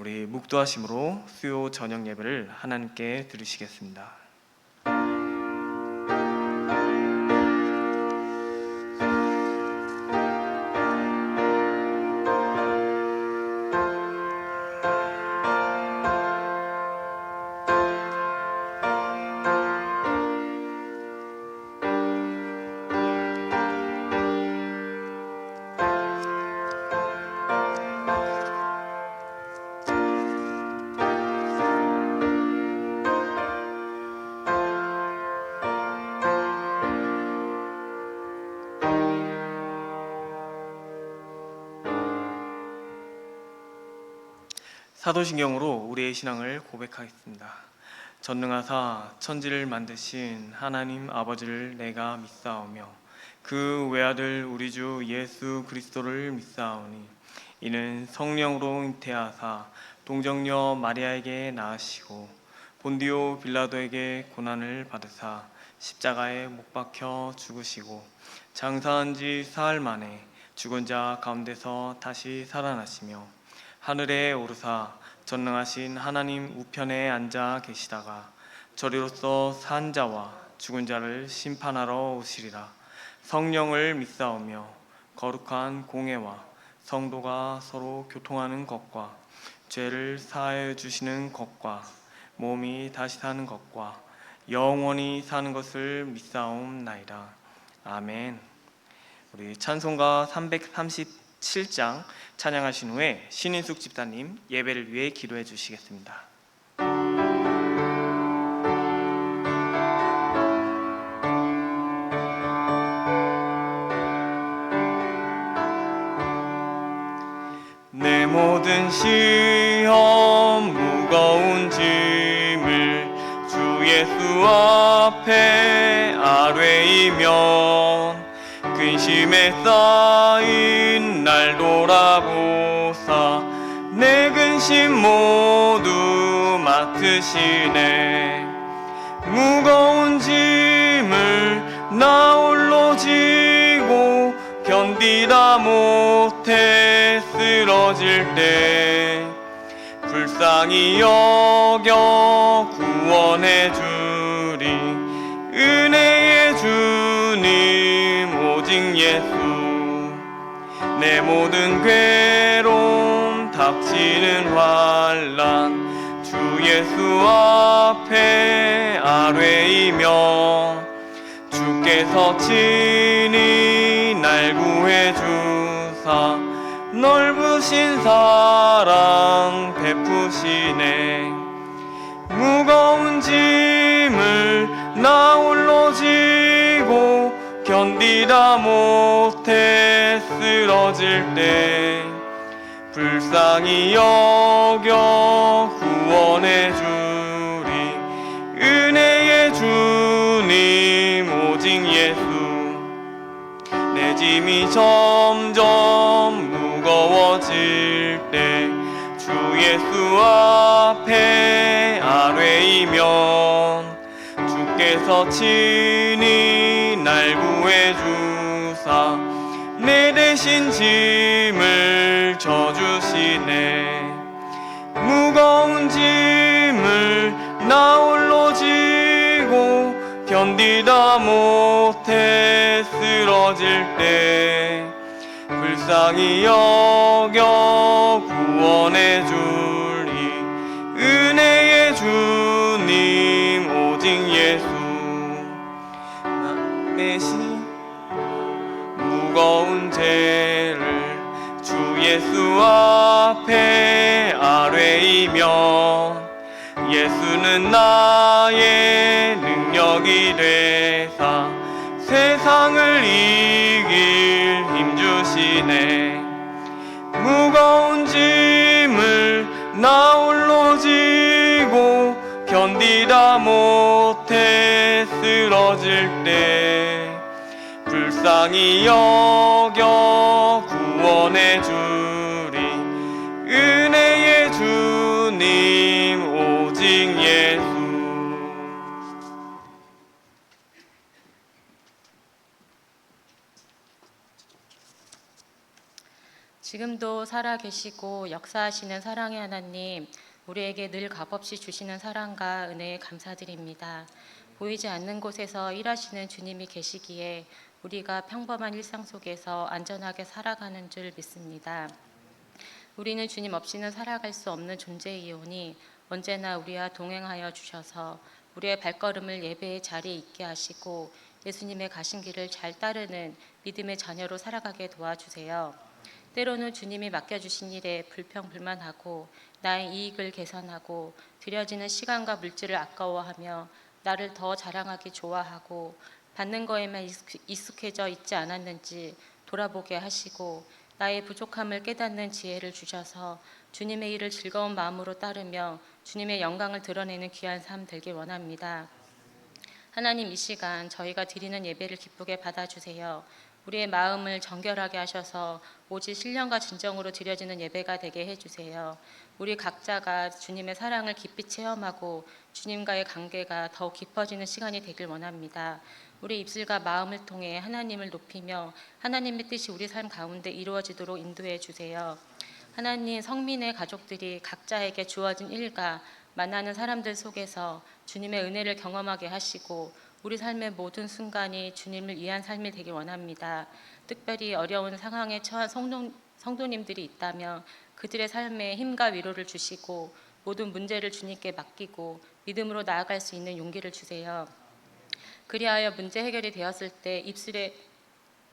우리 묵도하심으로 수요 저녁 예배를 하나님께 드리시겠습니다. 사도신경으로 우리의 신앙을 고백하겠습니다. 전능하사 천지를 만드신 하나님 아버지를 내가 믿사오며 그 외아들 우리 주 예수 그리스도를 믿사오니 이는 성령으로 잉태하사 동정녀 마리아에게 낳으시고 본디오 빌라도에게 고난을 받으사 십자가에 못 박혀 죽으시고 장사한 지 사흘 만에 죽은 자 가운데서 다시 살아나시며 하늘에 오르사 전능하신 하나님 우편에 앉아 계시다가 저리로서 산 자와 죽은 자를 심판하러 오시리라. 성령을 믿사오며 거룩한 공회와 성도가 서로 교통하는 것과 죄를 사하여 주시는 것과 몸이 다시 사는 것과 영원히 사는 것을 믿사옵나이다. 아멘. 우리 찬송가 337장 찬양하신 후에 신인숙 집사님 예배를 위해 기도해 주시겠습니다. 내 모든 시험 무거운 짐을 주 예수 앞에 아뢰이면 근심에 쌓인 날 돌아보사 내 근심 모두 맡으시네. 무거운 짐을 나 홀로 지고 견디다 못해 쓰러질 때 불쌍히 여겨 구원해 주리. 은혜의 주님 오직 예수. 내 모든 괴로움 닥치는 환난 주 예수 앞에 아뢰이며 주께서 친히 날 구해 주사 넓으신 사랑 베푸시네. 무거운 짐을 나 홀로 지고 견디다 못해 쓰러질 때 불쌍히 여겨 구원해 주리. 은혜의 주님 오직 예수. 내 짐이 점점 무거워질 때 주 예수 앞에 아뢰이면 주께서 친히 날 구해 주사 내 대신 짐을 져주시네. 무거운 짐을 나 홀로 지고 견디다 못해 쓰러질 때 불쌍히 여겨 구원해 주리. 은혜의 주님 오직 예수. 대신 무거운 죄를 주 예수 앞에 아뢰이면 예수는 나의 능력이 되사 세상을 이길 힘 주시네. 무거운 짐을 나 홀로 지고 견디다 못해 쓰러질 때 불쌍히 여겨 구원해 주리. 은혜의 주님 오직 예수. 지금 지금도 살아 계시고 역사하시는 사랑의 하나님, 우리에게 늘 값없이 주시는 사랑과 은혜에 감사드립니다. 보이지 않는 곳에서 일하시는 주님이 계시기에 우리가 평범한 일상 속에서 안전하게 살아가는 줄 믿습니다. 우리는 주님 없이는 살아갈 수 없는 존재이오니 언제나 우리와 동행하여 주셔서 우리의 발걸음을 예배의 자리에 있게 하시고 예수님의 가신 길을 잘 따르는 믿음의 자녀로 살아가게 도와주세요. 때로는 주님이 맡겨주신 일에 불평불만하고 나의 이익을 계산하고 들여지는 시간과 물질을 아까워하며 나를 더 자랑하기 좋아하고 받는 거에만 익숙해져 있지 않았는지 돌아보게 하시고 나의 부족함을 깨닫는 지혜를 주셔서 주님의 일을 즐거운 마음으로 따르며 주님의 영광을 드러내는 귀한 삶 되길 원합니다. 하나님, 이 시간 저희가 드리는 예배를 기쁘게 받아주세요. 우리의 마음을 정결하게 하셔서 오직 신령과 진정으로 드려지는 예배가 되게 해주세요. 우리 각자가 주님의 사랑을 깊이 체험하고 주님과의 관계가 더욱 깊어지는 시간이 되길 원합니다. 우리 입술과 마음을 통해 하나님을 높이며 하나님의 뜻이 우리 삶 가운데 이루어지도록 인도해 주세요. 하나님, 성민의 가족들이 각자에게 주어진 일과 만나는 사람들 속에서 주님의 은혜를 경험하게 하시고 우리 삶의 모든 순간이 주님을 위한 삶이 되길 원합니다. 특별히 어려운 상황에 처한 성도님들이 있다면 그들의 삶에 힘과 위로를 주시고 모든 문제를 주님께 맡기고 믿음으로 나아갈 수 있는 용기를 주세요. 그리하여 문제 해결이 되었을 때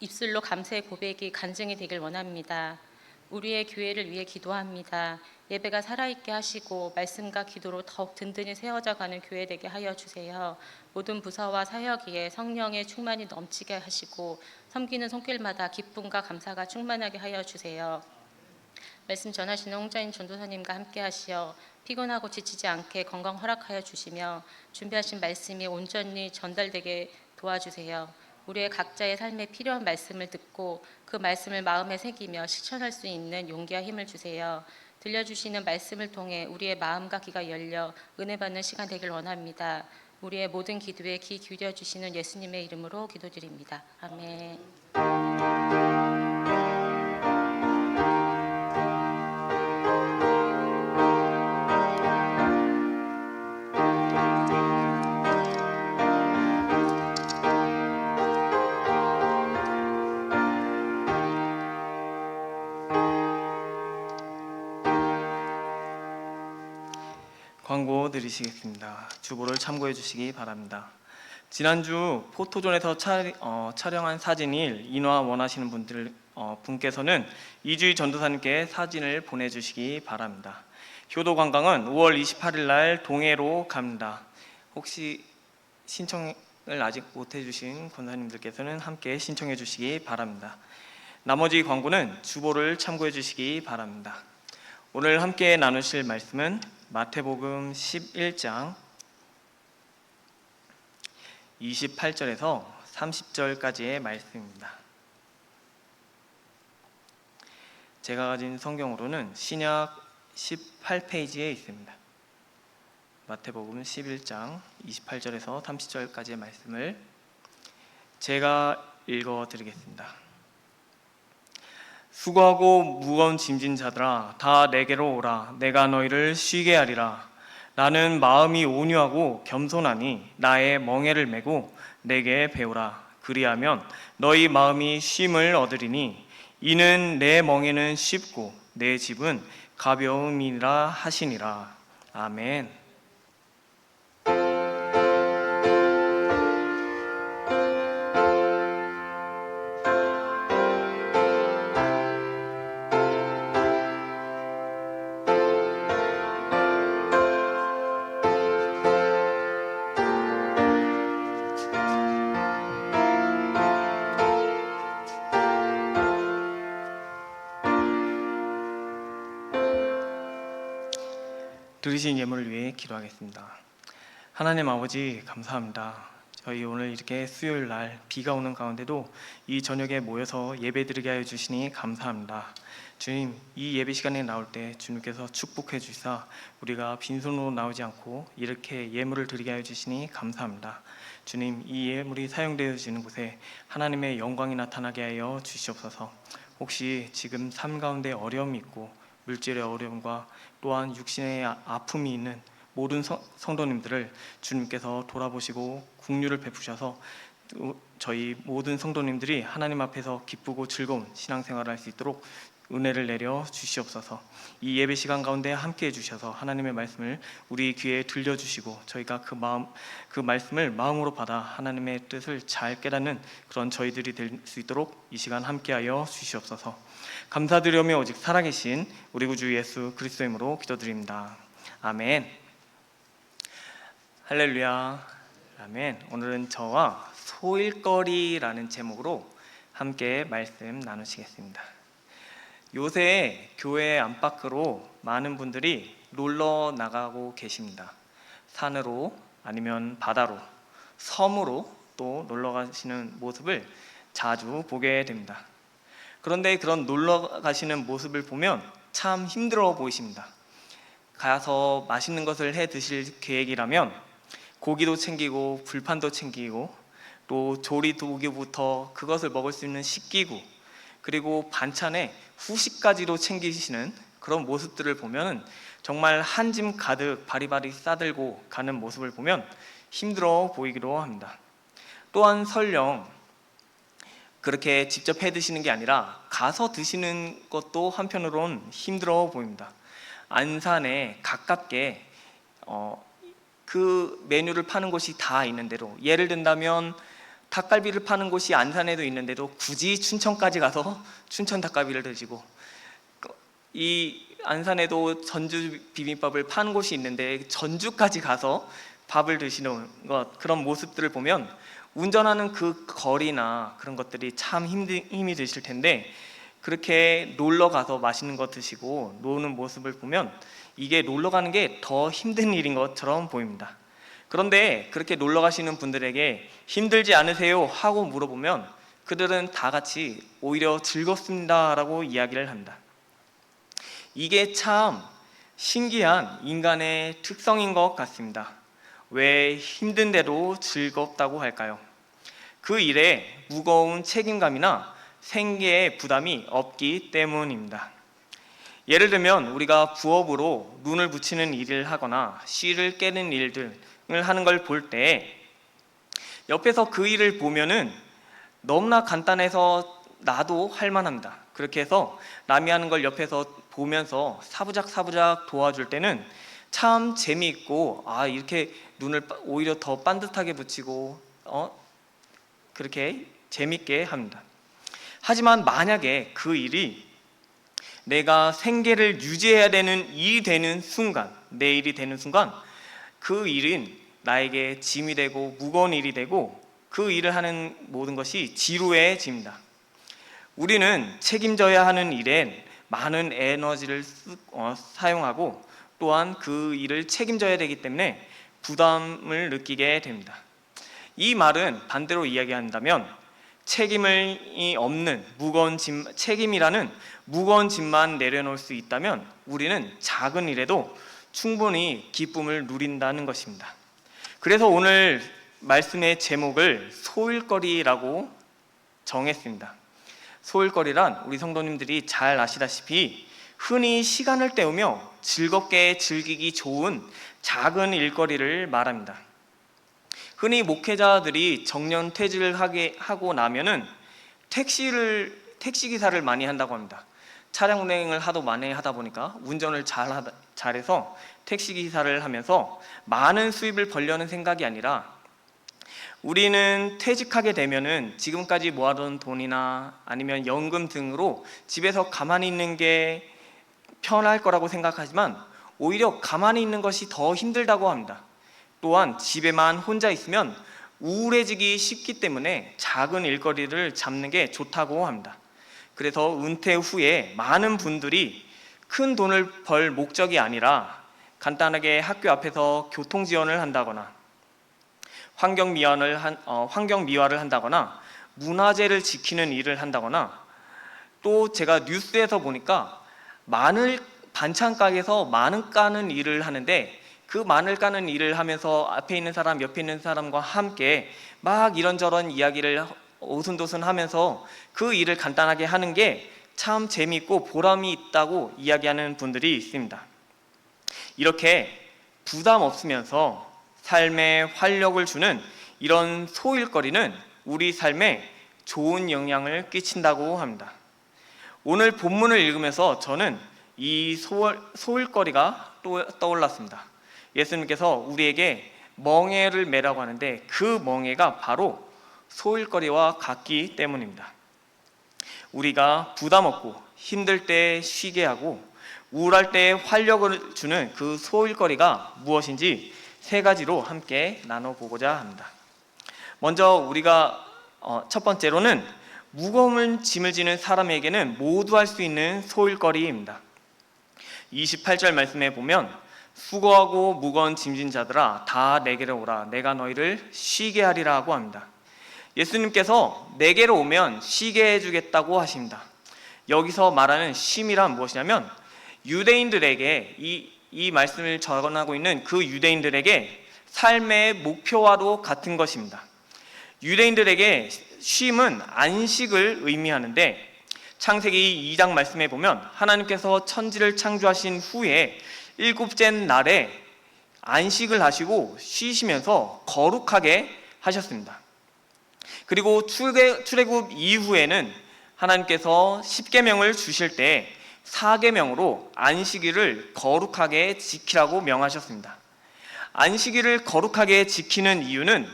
입술로 감사의 고백이 간증이 되길 원합니다. 우리의 교회를 위해 기도합니다. 예배가 살아있게 하시고 말씀과 기도로 더욱 든든히 세워져 가는 교회 되게 하여 주세요. 모든 부서와 사역위에 성령의 충만이 넘치게 하시고 섬기는 손길마다 기쁨과 감사가 충만하게 하여 주세요. 말씀 전하시는 홍자인 전도사님과 함께 하시어 피곤하고 지치지 않게 건강 허락하여 주시며 준비하신 말씀이 온전히 전달되게 도와주세요. 우리의 각자의 삶에 필요한 말씀을 듣고 그 말씀을 마음에 새기며 실천할 수 있는 용기와 힘을 주세요. 들려주시는 말씀을 통해 우리의 마음과 귀가 열려 은혜 받는 시간 되길 원합니다. 우리의 모든 기도에 귀 기울여 주시는 예수님의 이름으로 기도드립니다. 아멘. 광고 드리시겠습니다. 주보를 참고해 주시기 바랍니다. 지난주 포토존에서 촬영한 사진을 인화 원하시는 분께서는 이주희 전도사님께 사진을 보내주시기 바랍니다. 효도 관광은 5월 28일 날 동해로 갑니다. 혹시 신청을 아직 못 해주신 권사님들께서는 함께 신청해 주시기 바랍니다. 나머지 광고는 주보를 참고해 주시기 바랍니다. 오늘 함께 나누실 말씀은 마태복음 11장 28절에서 30절까지의 말씀입니다. 제가 가진 성경으로는 신약 18페이지에 있습니다. 마태복음 11장 28절에서 30절까지의 말씀을 제가 읽어드리겠습니다. 수고하고 무거운 짐진 자들아 다 내게로 오라. 내가 너희를 쉬게 하리라. 나는 마음이 온유하고 겸손하니 나의 멍에를 메고 내게 배우라. 그리하면 너희 마음이 쉼을 얻으리니 이는 내 멍에는 쉽고 내 짐은 가벼움이라 하시니라. 아멘. 드리신 예물을 위해 기도하겠습니다. 하나님 아버지, 감사합니다. 저희 오늘 이렇게 수요일 날 비가 오는 가운데도 이 저녁에 모여서 예배드리게 하여 주시니 감사합니다. 주님, 이 예배 시간에 나올 때 주님께서 축복해 주시사 우리가 빈손으로 나오지 않고 이렇게 예물을 드리게 하여 주시니 감사합니다. 주님, 이 예물이 사용되어지는 곳에 하나님의 영광이 나타나게 하여 주시옵소서. 혹시 지금 삶 가운데 어려움이 있고 물질의 어려움과 또한 육신의 아픔이 있는 모든 성도님들을 주님께서 돌아보시고 긍휼을 베푸셔서 저희 모든 성도님들이 하나님 앞에서 기쁘고 즐거운 신앙생활을 할 수 있도록 은혜를 내려 주시옵소서. 이 예배 시간 가운데 함께해 주셔서 하나님의 말씀을 우리 귀에 들려주시고 저희가 그 말씀을 마음으로 받아 하나님의 뜻을 잘 깨닫는 그런 저희들이 될 수 있도록 이 시간 함께하여 주시옵소서. 감사드리며 오직 살아계신 우리 구주 예수 그리스도의 이름으로 기도드립니다. 아멘. 할렐루야. 아멘. 오늘은 저와 소일거리라는 제목으로 함께 말씀 나누시겠습니다. 요새 교회 안팎으로 많은 분들이 놀러 나가고 계십니다. 산으로 아니면 바다로, 섬으로 또 놀러 가시는 모습을 자주 보게 됩니다. 그런데 그런 놀러 가시는 모습을 보면 참 힘들어 보이십니다. 가서 맛있는 것을 해 드실 계획이라면 고기도 챙기고 불판도 챙기고 또 조리 도구부터 그것을 먹을 수 있는 식기구 그리고 반찬에 후식까지도 챙기시는 그런 모습들을 보면 정말 한 짐 가득 바리바리 싸들고 가는 모습을 보면 힘들어 보이기도 합니다. 또한 설령 그렇게 직접 해 드시는 게 아니라 가서 드시는 것도 한편으론 힘들어 보입니다. 안산에 가깝게 그 메뉴를 파는 곳이 다 있는데도, 예를 든다면 닭갈비를 파는 곳이 안산에도 있는데도 굳이 춘천까지 가서 춘천 닭갈비를 드시고, 이 안산에도 전주 비빔밥을 파는 곳이 있는데 전주까지 가서 밥을 드시는 것, 그런 모습들을 보면 운전하는 그 거리나 그런 것들이 참 힘이 드실 텐데, 그렇게 놀러 가서 맛있는 거 드시고 노는 모습을 보면 이게 놀러 가는 게 더 힘든 일인 것처럼 보입니다. 그런데 그렇게 놀러 가시는 분들에게 힘들지 않으세요? 하고 물어보면 그들은 다 같이 오히려 즐겁습니다 라고 이야기를 합니다. 이게 참 신기한 인간의 특성인 것 같습니다. 왜 힘든데도 즐겁다고 할까요? 그 일에 무거운 책임감이나 생계의 부담이 없기 때문입니다. 예를 들면 우리가 부업으로 눈을 붙이는 일을 하거나 실을 깨는 일들을 하는 걸 볼 때 옆에서 그 일을 보면은 너무나 간단해서 나도 할 만합니다. 그렇게 해서 남이 하는 걸 옆에서 보면서 사부작 도와줄 때는 참 재미있고, 이렇게 눈을 오히려 더 반듯하게 붙이고 그렇게 재밌게 합니다. 하지만 만약에 그 일이 내가 생계를 유지해야 되는 일이 되는 순간, 내 일이 되는 순간, 그 일은 나에게 짐이 되고 무거운 일이 되고 그 일을 하는 모든 것이 지루해집니다. 우리는 책임져야 하는 일엔 많은 에너지를 사용하고 또한 그 일을 책임져야 되기 때문에 부담을 느끼게 됩니다. 이 말은 반대로 이야기한다면 책임이 없는 무거운 짐, 책임이라는 무거운 짐만 내려놓을 수 있다면 우리는 작은 일에도 충분히 기쁨을 누린다는 것입니다. 그래서 오늘 말씀의 제목을 소일거리라고 정했습니다. 소일거리란 우리 성도님들이 잘 아시다시피 흔히 시간을 때우며 즐겁게 즐기기 좋은 작은 일거리를 말합니다. 흔히 목회자들이 정년 퇴직을 하고 나면은 택시 기사를 많이 한다고 합니다. 차량 운행을 하도 많이 하다 보니까 운전을 잘해서 택시 기사를 하면서 많은 수입을 벌려는 생각이 아니라, 우리는 퇴직하게 되면은 지금까지 모아둔 돈이나 아니면 연금 등으로 집에서 가만히 있는 게 편할 거라고 생각하지만 오히려 가만히 있는 것이 더 힘들다고 합니다. 또한 집에만 혼자 있으면 우울해지기 쉽기 때문에 작은 일거리를 잡는 게 좋다고 합니다. 그래서 은퇴 후에 많은 분들이 큰 돈을 벌 목적이 아니라 간단하게 학교 앞에서 교통 지원을 한다거나 환경 미화를 한다거나 문화재를 지키는 일을 한다거나, 또 제가 뉴스에서 보니까 마늘 반찬 가게에서 마늘 까는 일을 하는데 그 마늘 까는 일을 하면서 앞에 있는 사람, 옆에 있는 사람과 함께 막 이런저런 이야기를 오순도순 하면서 그 일을 간단하게 하는 게 참 재미있고 보람이 있다고 이야기하는 분들이 있습니다. 이렇게 부담 없으면서 삶에 활력을 주는 이런 소일거리는 우리 삶에 좋은 영향을 끼친다고 합니다. 오늘 본문을 읽으면서 저는 이 소일거리가 또 떠올랐습니다. 예수님께서 우리에게 멍에를 매라고 하는데 그 멍에가 바로 소일거리와 같기 때문입니다. 우리가 부담 없고 힘들 때 쉬게 하고 우울할 때 활력을 주는 그 소일거리가 무엇인지 세 가지로 함께 나눠보고자 합니다. 먼저 우리가 첫 번째로는 무거운 짐을 지는 사람에게는 모두 할 수 있는 소일거리입니다. 28절 말씀에 보면 수고하고 무거운 짐진 자들아 다 내게로 오라 내가 너희를 쉬게 하리라 하고 합니다. 예수님께서 내게로 오면 쉬게 해주겠다고 하십니다. 여기서 말하는 쉼이란 무엇이냐면 유대인들에게 이 말씀을 전하고 있는 그 유대인들에게 삶의 목표와도 같은 것입니다. 유대인들에게 쉼은 안식을 의미하는데 창세기 2장 말씀에 보면 하나님께서 천지를 창조하신 후에 일곱째 날에 안식을 하시고 쉬시면서 거룩하게 하셨습니다. 그리고 출애굽 이후에는 하나님께서 10계명을 주실 때 4계명으로 안식일을 거룩하게 지키라고 명하셨습니다. 안식일을 거룩하게 지키는 이유는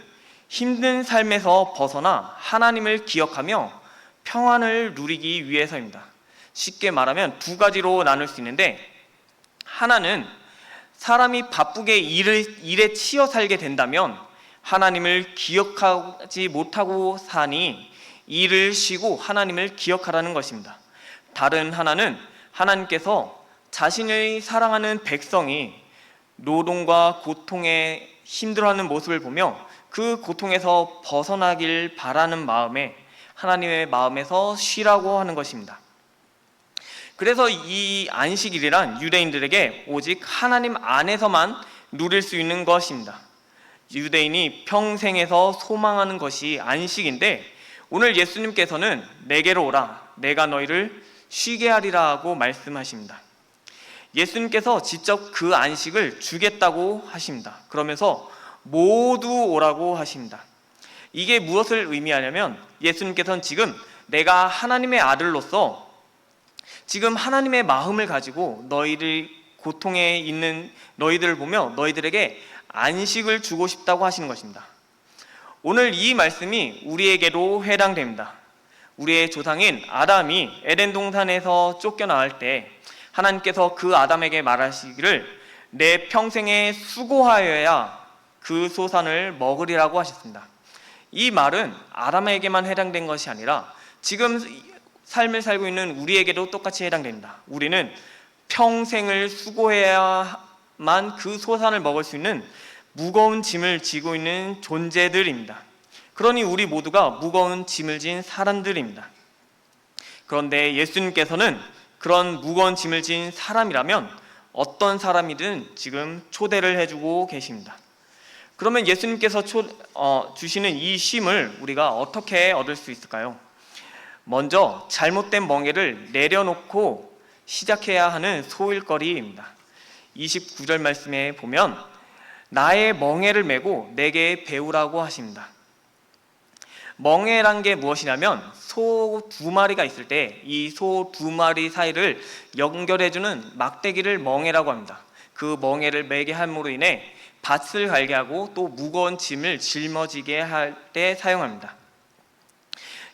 힘든 삶에서 벗어나 하나님을 기억하며 평안을 누리기 위해서입니다. 쉽게 말하면 두 가지로 나눌 수 있는데 하나는 사람이 바쁘게 일에 치여 살게 된다면 하나님을 기억하지 못하고 사니 일을 쉬고 하나님을 기억하라는 것입니다. 다른 하나는 하나님께서 자신의 사랑하는 백성이 노동과 고통에 힘들어하는 모습을 보며 그 고통에서 벗어나길 바라는 마음에 하나님의 마음에서 쉬라고 하는 것입니다. 그래서 이 안식일이란 유대인들에게 오직 하나님 안에서만 누릴 수 있는 것입니다. 유대인이 평생에서 소망하는 것이 안식인데 오늘 예수님께서는 내게로 오라 내가 너희를 쉬게 하리라 하고 말씀하십니다. 예수님께서 직접 그 안식을 주겠다고 하십니다. 그러면서 모두 오라고 하십니다. 이게 무엇을 의미하냐면 예수님께서는 지금 내가 하나님의 아들로서 지금 하나님의 마음을 가지고 너희들 고통에 있는 너희들을 보며 너희들에게 안식을 주고 싶다고 하시는 것입니다. 오늘 이 말씀이 우리에게도 해당됩니다. 우리의 조상인 아담이 에덴 동산에서 쫓겨나올 때 하나님께서 그 아담에게 말하시기를 내 평생에 수고하여야 그 소산을 먹으리라고 하셨습니다. 이 말은 아담에게만 해당된 것이 아니라 지금 삶을 살고 있는 우리에게도 똑같이 해당됩니다. 우리는 평생을 수고해야만 그 소산을 먹을 수 있는 무거운 짐을 지고 있는 존재들입니다. 그러니 우리 모두가 무거운 짐을 진 사람들입니다. 그런데 예수님께서는 그런 무거운 짐을 진 사람이라면 어떤 사람이든 지금 초대를 해주고 계십니다. 그러면 예수님께서 주시는 이 쉼을 우리가 어떻게 얻을 수 있을까요? 먼저 잘못된 멍에를 내려놓고 시작해야 하는 소일거리입니다. 29절 말씀에 보면 나의 멍에를 메고 내게 배우라고 하십니다. 멍에란 게 무엇이냐면 소 두 마리가 있을 때 이 소 두 마리 사이를 연결해주는 막대기를 멍에라고 합니다. 그 멍에를 매게 함으로 인해 밭을 갈게 하고 또 무거운 짐을 짊어지게 할 때 사용합니다.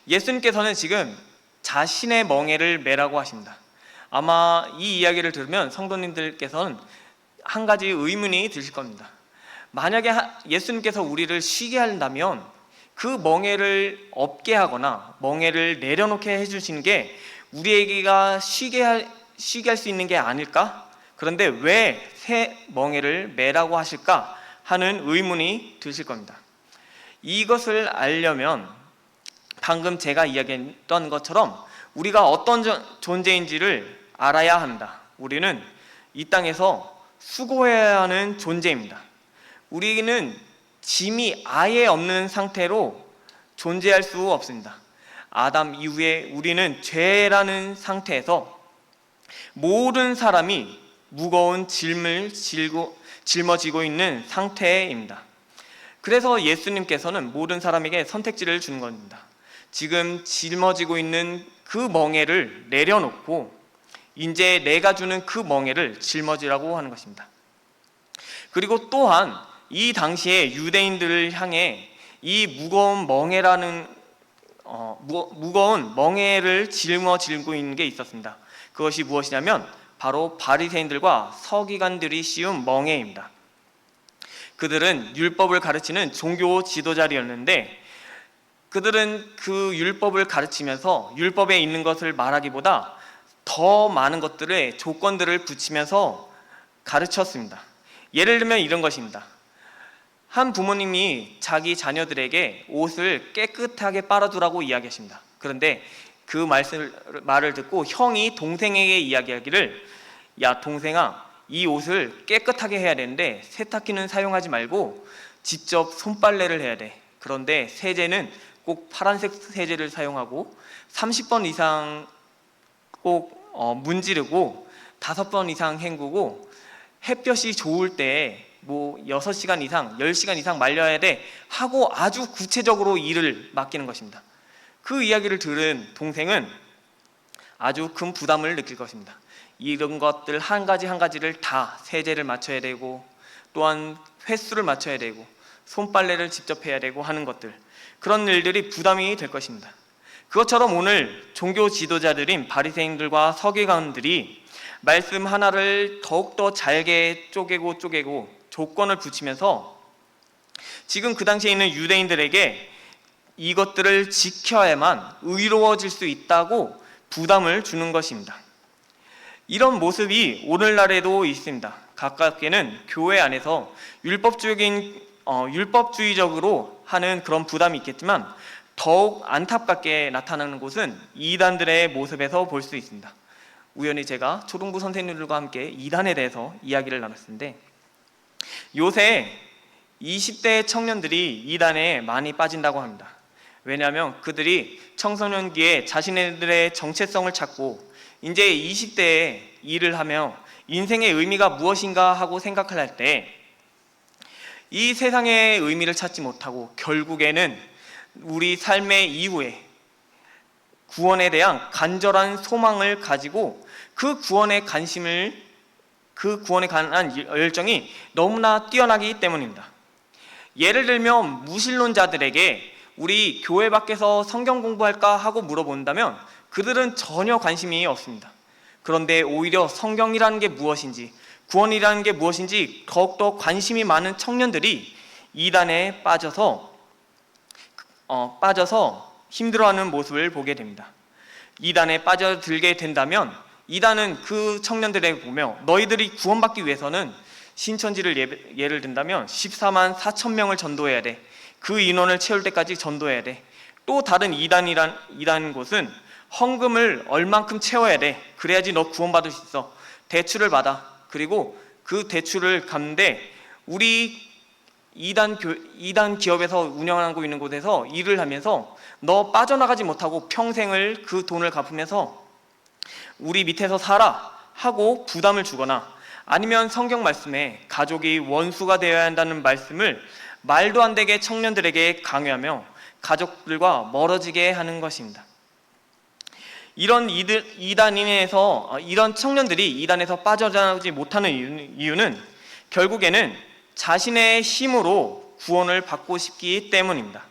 예수님께서는 지금 자신의 멍에를 매라고 하십니다. 아마 이 이야기를 들으면 성도님들께서는 한 가지 의문이 드실 겁니다. 만약에 예수님께서 우리를 쉬게 한다면 그 멍에를 없게 하거나 멍에를 내려놓게 해주시는 게 우리에게가 쉬게 할 수 있는 게 아닐까? 그런데 왜 새 멍에를 매라고 하실까? 하는 의문이 드실 겁니다. 이것을 알려면 방금 제가 이야기했던 것처럼 우리가 어떤 존재인지를 알아야 합니다. 우리는 이 땅에서 수고해야 하는 존재입니다. 우리는 짐이 아예 없는 상태로 존재할 수 없습니다. 아담 이후에 우리는 죄라는 상태에서 모든 사람이 무거운 짐을 짊어지고 있는 상태입니다. 그래서 예수님께서는 모든 사람에게 선택지를 주는 겁니다. 지금 짊어지고 있는 그 멍에를 내려놓고 이제 내가 주는 그 멍에를 짊어지라고 하는 것입니다. 그리고 또한 이 당시에 유대인들을 향해 이 무거운 멍에를 짊어지고 있는 게 있었습니다. 그것이 무엇이냐면 바로 바리새인들과 서기관들이 씌운 멍에입니다. 그들은 율법을 가르치는 종교 지도자들이었는데 그들은 그 율법을 가르치면서 율법에 있는 것을 말하기보다 더 많은 것들의 조건들을 붙이면서 가르쳤습니다. 예를 들면 이런 것입니다. 한 부모님이 자기 자녀들에게 옷을 깨끗하게 빨아두라고 이야기하십니다. 그런데 그 말을 듣고 형이 동생에게 이야기하기를, 야 동생아, 이 옷을 깨끗하게 해야 되는데 세탁기는 사용하지 말고 직접 손빨래를 해야 돼. 그런데 세제는 꼭 파란색 세제를 사용하고 30번 이상 꼭 문지르고 5번 이상 헹구고 햇볕이 좋을 때 6시간 이상, 10시간 이상 말려야 돼 하고 아주 구체적으로 일을 맡기는 것입니다. 그 이야기를 들은 동생은 아주 큰 부담을 느낄 것입니다. 이런 것들 한 가지를 다 세제를 맞춰야 되고 또한 횟수를 맞춰야 되고 손빨래를 직접 해야 되고 하는 것들, 그런 일들이 부담이 될 것입니다. 그것처럼 오늘 종교 지도자들인 바리새인들과 서기관들이 말씀 하나를 더욱더 잘게 쪼개고 조건을 붙이면서 지금 그 당시에 있는 유대인들에게 이것들을 지켜야만 의로워질 수 있다고 부담을 주는 것입니다. 이런 모습이 오늘날에도 있습니다. 가깝게는 교회 안에서 율법주의적으로 하는 그런 부담이 있겠지만 더욱 안타깝게 나타나는 곳은 이단들의 모습에서 볼 수 있습니다. 우연히 제가 초등부 선생님들과 함께 이단에 대해서 이야기를 나눴는데 요새 20대 청년들이 이단에 많이 빠진다고 합니다. 왜냐하면 그들이 청소년기에 자신들의 정체성을 찾고 이제 20대에 일을 하며 인생의 의미가 무엇인가 하고 생각할 때 이 세상의 의미를 찾지 못하고 결국에는 우리 삶의 이후에 구원에 대한 간절한 소망을 가지고 그 구원에 관한 열정이 너무나 뛰어나기 때문입니다. 예를 들면 무신론자들에게 우리 교회 밖에서 성경 공부할까 하고 물어본다면 그들은 전혀 관심이 없습니다. 그런데 오히려 성경이라는 게 무엇인지, 구원이라는 게 무엇인지 더욱더 관심이 많은 청년들이 이단에 빠져서 힘들어하는 모습을 보게 됩니다. 이단에 빠져들게 된다면 이단은 그 청년들에게 보며 너희들이 구원받기 위해서는 신천지를 예를 든다면 14만 4천 명을 전도해야 돼. 그 인원을 채울 때까지 전도해야 돼. 또 다른 이단 곳은 헌금을 얼만큼 채워야 돼. 그래야지 너 구원받을 수 있어. 대출을 받아. 그리고 그 대출을 갚는데 우리 이단 기업에서 운영하고 있는 곳에서 일을 하면서 너 빠져나가지 못하고 평생을 그 돈을 갚으면서 우리 밑에서 살아 하고 부담을 주거나 아니면 성경 말씀에 가족이 원수가 되어야 한다는 말씀을 말도 안 되게 청년들에게 강요하며 가족들과 멀어지게 하는 것입니다. 이런 청년들이 이단에서 빠져나오지 못하는 이유는 결국에는 자신의 힘으로 구원을 받고 싶기 때문입니다.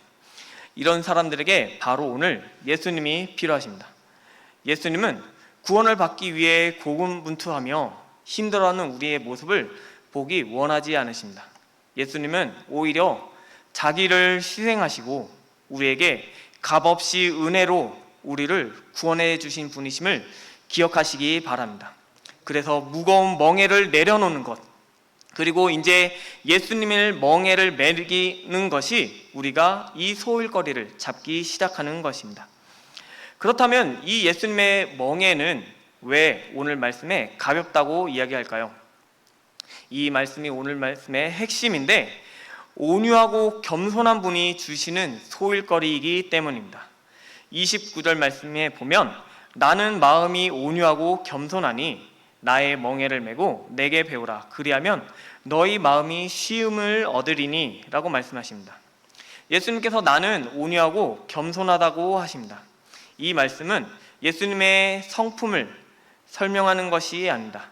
이런 사람들에게 바로 오늘 예수님이 필요하십니다. 예수님은 구원을 받기 위해 고군분투하며 힘들어하는 우리의 모습을 보기 원하지 않으십니다. 예수님은 오히려 자기를 희생하시고 우리에게 값없이 은혜로 우리를 구원해 주신 분이심을 기억하시기 바랍니다. 그래서 무거운 멍에를 내려놓는 것, 그리고 이제 예수님의 멍에를 매기는 것이 우리가 이 소일거리를 잡기 시작하는 것입니다. 그렇다면 이 예수님의 멍에는 왜 오늘 말씀에 가볍다고 이야기할까요? 이 말씀이 오늘 말씀의 핵심인데 온유하고 겸손한 분이 주시는 소일거리이기 때문입니다. 29절 말씀에 보면 나는 마음이 온유하고 겸손하니 나의 멍에를 메고 내게 배우라. 그리하면 너희 마음이 쉬움을 얻으리니 라고 말씀하십니다. 예수님께서 나는 온유하고 겸손하다고 하십니다. 이 말씀은 예수님의 성품을 설명하는 것이 아닙니다.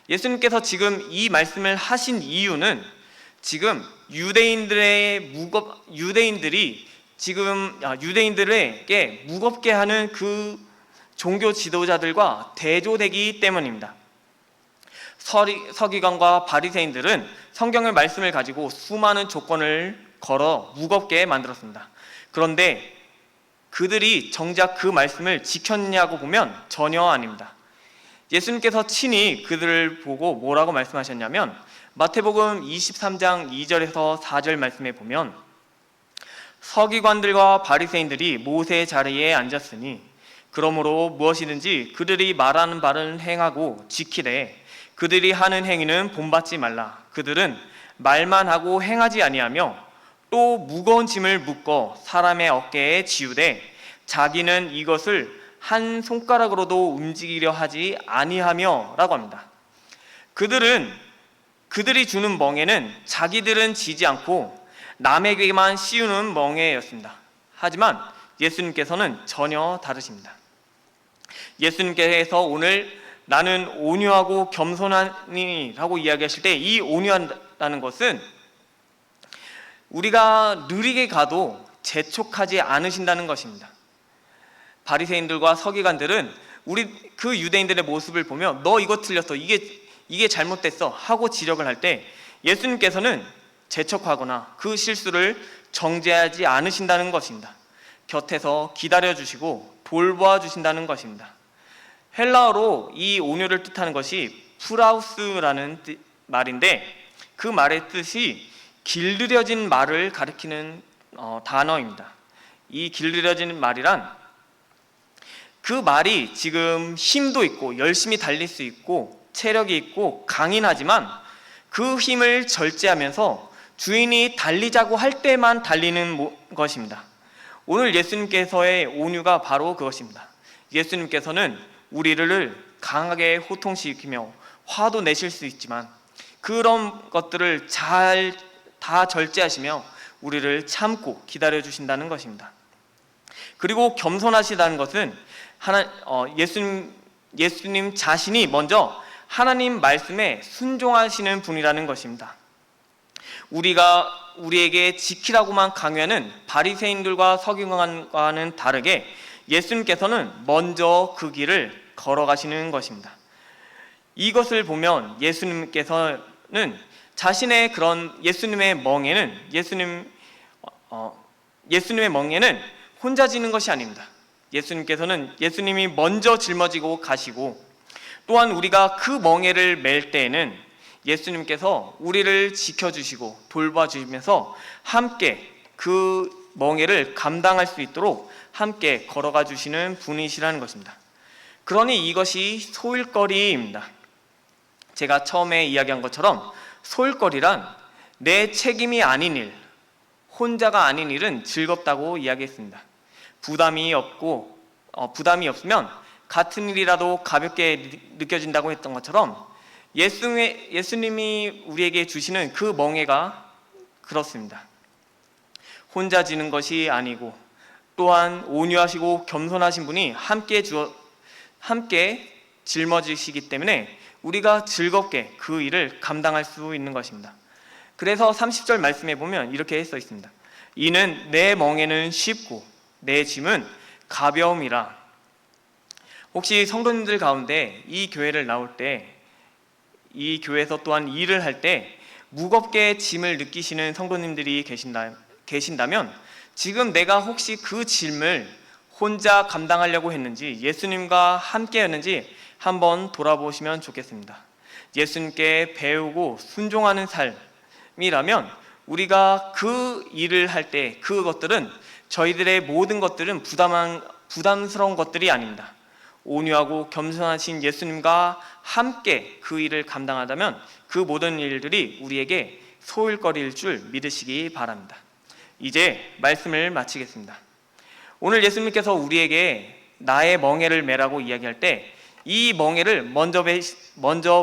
예수님께서 지금 이 말씀을 하신 이유는 지금 유대인들에게 무겁게 하는 그 종교 지도자들과 대조되기 때문입니다. 서기관과 바리새인들은 성경의 말씀을 가지고 수많은 조건을 걸어 무겁게 만들었습니다. 그런데 그들이 정작 그 말씀을 지켰냐고 보면 전혀 아닙니다. 예수님께서 친히 그들을 보고 뭐라고 말씀하셨냐면 마태복음 23장 2절에서 4절 말씀에 보면 서기관들과 바리새인들이 모세의 자리에 앉았으니 그러므로 무엇이든지 그들이 말하는 바를 행하고 지키되 그들이 하는 행위는 본받지 말라. 그들은 말만 하고 행하지 아니하며 또 무거운 짐을 묶어 사람의 어깨에 지우되 자기는 이것을 한 손가락으로도 움직이려 하지 아니하며 라고 합니다. 그들이 주는 멍에는 자기들은 지지 않고 남에게만 씌우는 멍에였습니다. 하지만 예수님께서는 전혀 다르십니다. 예수님께서 오늘 나는 온유하고 겸손하니 라고 이야기하실 때 이 온유하다는 것은 우리가 느리게 가도 재촉하지 않으신다는 것입니다. 바리새인들과 서기관들은 그 유대인들의 모습을 보며 너 이거 틀렸어, 이게 잘못됐어 하고 지적을 할 때 예수님께서는 재촉하거나 그 실수를 정죄하지 않으신다는 것입니다. 곁에서 기다려주시고 돌보아 주신다는 것입니다. 헬라어로 이 온유를 뜻하는 것이 프라우스라는 말인데 그 말의 뜻이 길들여진 말을 가리키는 단어입니다. 이 길들여진 말이란 그 말이 지금 힘도 있고 열심히 달릴 수 있고 체력이 있고 강인하지만 그 힘을 절제하면서 주인이 달리자고 할 때만 달리는 것입니다. 오늘 예수님께서의 온유가 바로 그것입니다. 예수님께서는 우리를 강하게 호통시키며 화도 내실 수 있지만 그런 것들을 다 절제하시며 우리를 참고 기다려주신다는 것입니다. 그리고 겸손하시다는 것은 예수님 자신이 먼저 하나님 말씀에 순종하시는 분이라는 것입니다. 우리에게 지키라고만 강요하는 바리새인들과 서기관과는 다르게 예수님께서는 먼저 그 길을 걸어가시는 것입니다. 이것을 보면 예수님께서는 자신의 그런 예수님의 멍에는 혼자 지는 것이 아닙니다. 예수님이 먼저 짊어지고 가시고 또한 우리가 그 멍에를 맬 때에는 예수님께서 우리를 지켜주시고 돌봐주시면서 함께 그 멍에를 감당할 수 있도록 함께 걸어가 주시는 분이시라는 것입니다. 그러니 이것이 소일거리입니다. 제가 처음에 이야기한 것처럼 소일거리란 내 책임이 아닌 일, 혼자가 아닌 일은 즐겁다고 이야기했습니다. 부담이 없으면 같은 일이라도 가볍게 느껴진다고 했던 것처럼 예수님이 우리에게 주시는 그 멍에가 그렇습니다. 혼자 지는 것이 아니고 또한 온유하시고 겸손하신 분이 함께 짊어지시기 때문에 우리가 즐겁게 그 일을 감당할 수 있는 것입니다. 그래서 30절 말씀에 보면 이렇게 써 있습니다. 이는 내 멍에는 쉽고 내 짐은 가벼움이라. 혹시 성도님들 가운데 이 교회를 나올 때, 이 교회에서 또한 일을 할 때 무겁게 짐을 느끼시는 성도님들이 계신다면 지금 내가 혹시 그 짐을 혼자 감당하려고 했는지 예수님과 함께 했는지 한번 돌아보시면 좋겠습니다. 예수님께 배우고 순종하는 삶이라면 우리가 그 일을 할 때 그것들은 저희들의 모든 것들은 부담스러운 것들이 아닙니다. 온유하고 겸손하신 예수님과 함께 그 일을 감당하다면 그 모든 일들이 우리에게 소일거리일 줄 믿으시기 바랍니다. 이제 말씀을 마치겠습니다. 오늘 예수님께서 우리에게 나의 멍에를 매라고 이야기할 때 이 멍에를 먼저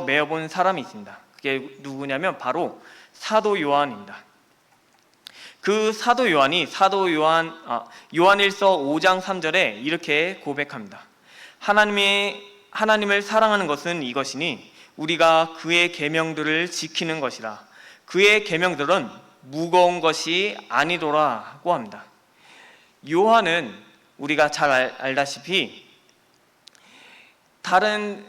메어본 사람이 있습니다. 그게 누구냐면 바로 사도 요한입니다. 그 사도 요한이 요한일서 5장 3절에 이렇게 고백합니다. 하나님을 사랑하는 것은 이것이니 우리가 그의 계명들을 지키는 것이라. 그의 계명들은 무거운 것이 아니더라고 합니다. 요한은 우리가 잘 알다시피 다른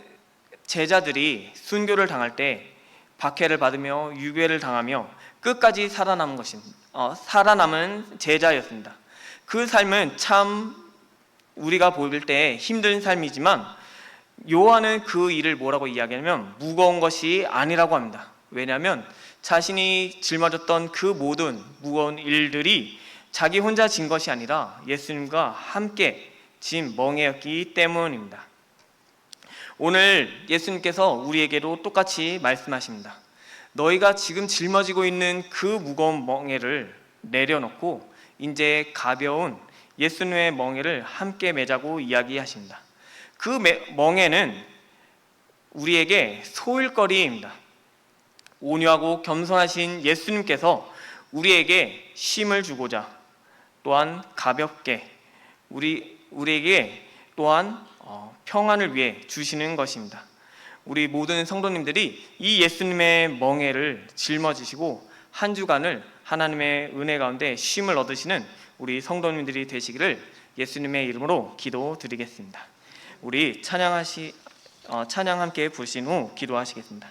제자들이 순교를 당할 때 박해를 받으며 유괴를 당하며 끝까지 살아남은 제자였습니다. 그 삶은 참 우리가 볼 때 힘든 삶이지만 요한은 그 일을 뭐라고 이야기하냐면 무거운 것이 아니라고 합니다. 왜냐하면 자신이 짊어졌던 그 모든 무거운 일들이 자기 혼자 진 것이 아니라 예수님과 함께 진 멍에였기 때문입니다. 오늘 예수님께서 우리에게도 똑같이 말씀하십니다. 너희가 지금 짊어지고 있는 그 무거운 멍에를 내려놓고 이제 가벼운 예수님의 멍에를 함께 매자고 이야기하십니다. 그 멍에는 우리에게 소일거리입니다. 온유하고 겸손하신 예수님께서 우리에게 쉼을 주고자 또한 가볍게 우리에게 또한 평안을 위해 주시는 것입니다. 우리 모든 성도님들이 이 예수님의 멍에를 짊어지시고 한 주간을 하나님의 은혜 가운데 쉼을 얻으시는 우리 성도님들이 되시기를 예수님의 이름으로 기도드리겠습니다. 우리 찬양 함께 부르신 후 기도하시겠습니다.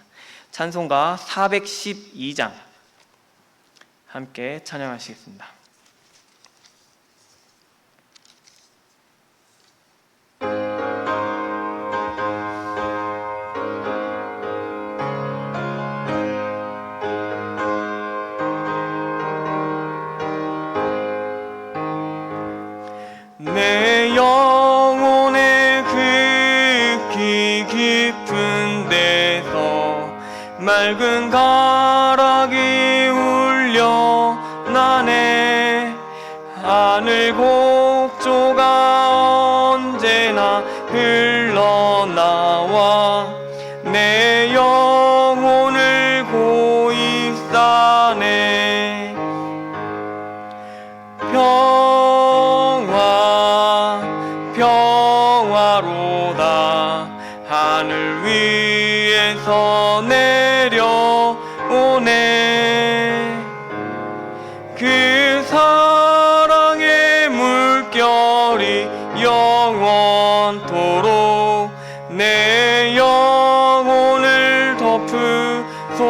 찬송가 412장 함께 찬양하시겠습니다. 내 영혼의 극히 깊은 데서 맑은 가락이 울려 나네. 하늘 곡조가 언제나 흘러나와 내 영혼을 고이 싸네. 평화로다 하늘 위에서 내려오네. 그 사랑의 물결이 영원토록 내 영혼을 덮으소서.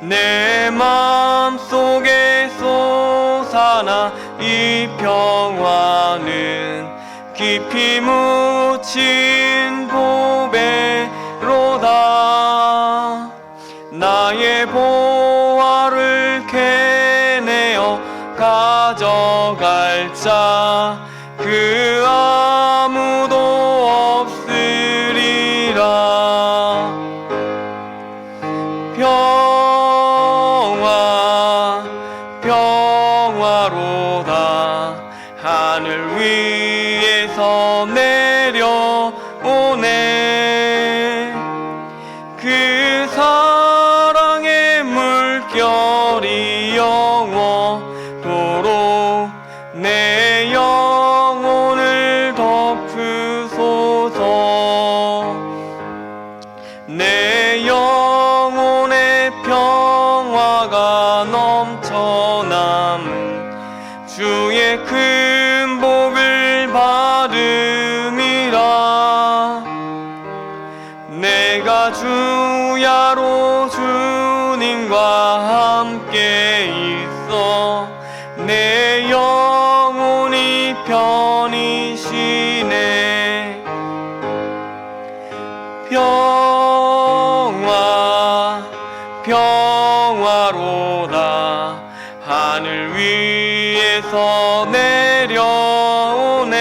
내 마음속에 솟아나 이 평화는 깊이 묻힌 보배로다. 나의 보화를 캐내어 가져갈 자 그 아무도 없으리라. 평화로다 하늘 위에서 내려오네. 그 사랑의 물결이 영원토록 내 영혼을 덮으소서. 내 영혼의 평화가 넘쳐남은 주의 큰 복을 받음이라. 내가 주야로 주님과 함께 있어 내 영혼이 편히 쉬네. 평화로다 하늘 위에서 내려오네.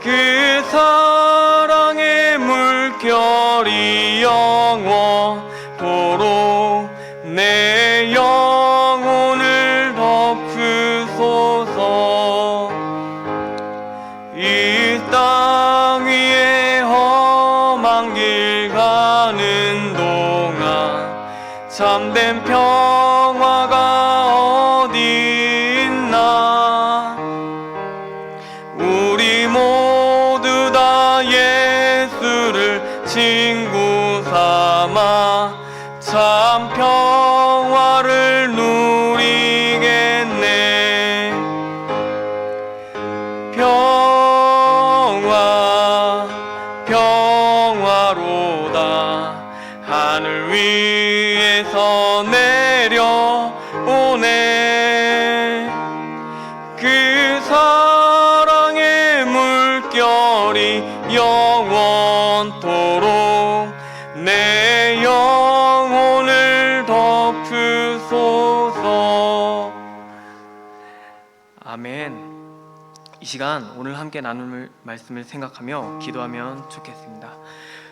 그 사랑의 물결이 영원토록 내 영혼을 덮 길 가는 동안 참된 평화가 어디 있나. 우리 모두 다 예수를 친구 삼아 참 평화를 누리겠네. 평화로다 하늘 위에서 내려오네. 그 사랑의 물결이 영원토록 내 영혼을 덮으소서. 아멘. 이 시간 오늘 함께 나눌 말씀을 생각하며 기도하면 좋겠습니다.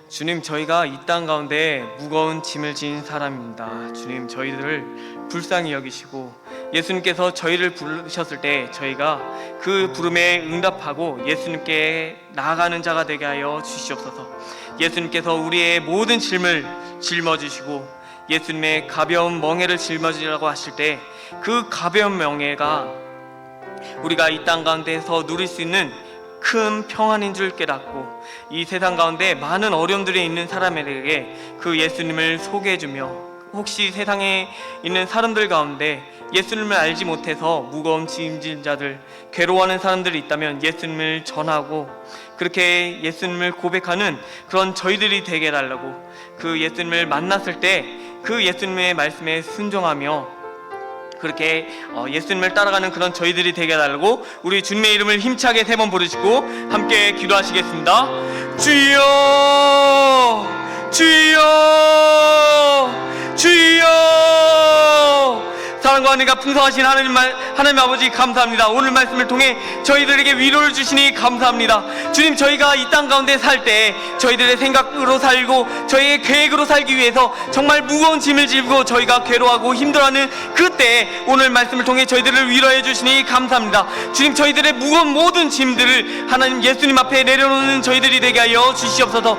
주님, 저희가 이 땅 가운데 무거운 짐을 지닌 사람입니다. 주님, 저희들을 불쌍히 여기시고 예수님께서 저희를 부르셨을 때 저희가 그 부름에 응답하고 예수님께 나아가는 자가 되게 하여 주시옵소서. 예수님께서 우리의 모든 짐을 짊어지시고 예수님의 가벼운 멍에를 짊어지라고 하실 때 그 가벼운 멍에가 우리가 이 땅 가운데서 누릴 수 있는 큰 평안인 줄 깨닫고 이 세상 가운데 많은 어려움들이 있는 사람에게 그 예수님을 소개해주며, 혹시 세상에 있는 사람들 가운데 예수님을 알지 못해서 무거운 짐진 자들, 괴로워하는 사람들이 있다면 예수님을 전하고 그렇게 예수님을 고백하는 그런 저희들이 되게 해달라고, 그 예수님을 만났을 때 그 예수님의 말씀에 순종하며 그렇게 예수님을 따라가는 그런 저희들이 되게 해달라고 우리 주님의 이름을 힘차게 3번 부르시고 함께 기도하시겠습니다. 주여, 주여, 주여. 사랑과 은혜가 풍성하신 하나님 아버지 감사합니다. 오늘 말씀을 통해 저희들에게 위로를 주시니 감사합니다. 주님, 저희가 이 땅 가운데 살 때 저희들의 생각으로 살고 저희의 계획으로 살기 위해서 정말 무거운 짐을 지고 저희가 괴로워하고 힘들어하는 그때 오늘 말씀을 통해 저희들을 위로해 주시니 감사합니다. 주님, 저희들의 무거운 모든 짐들을 하나님 예수님 앞에 내려놓는 저희들이 되게 하여 주시옵소서.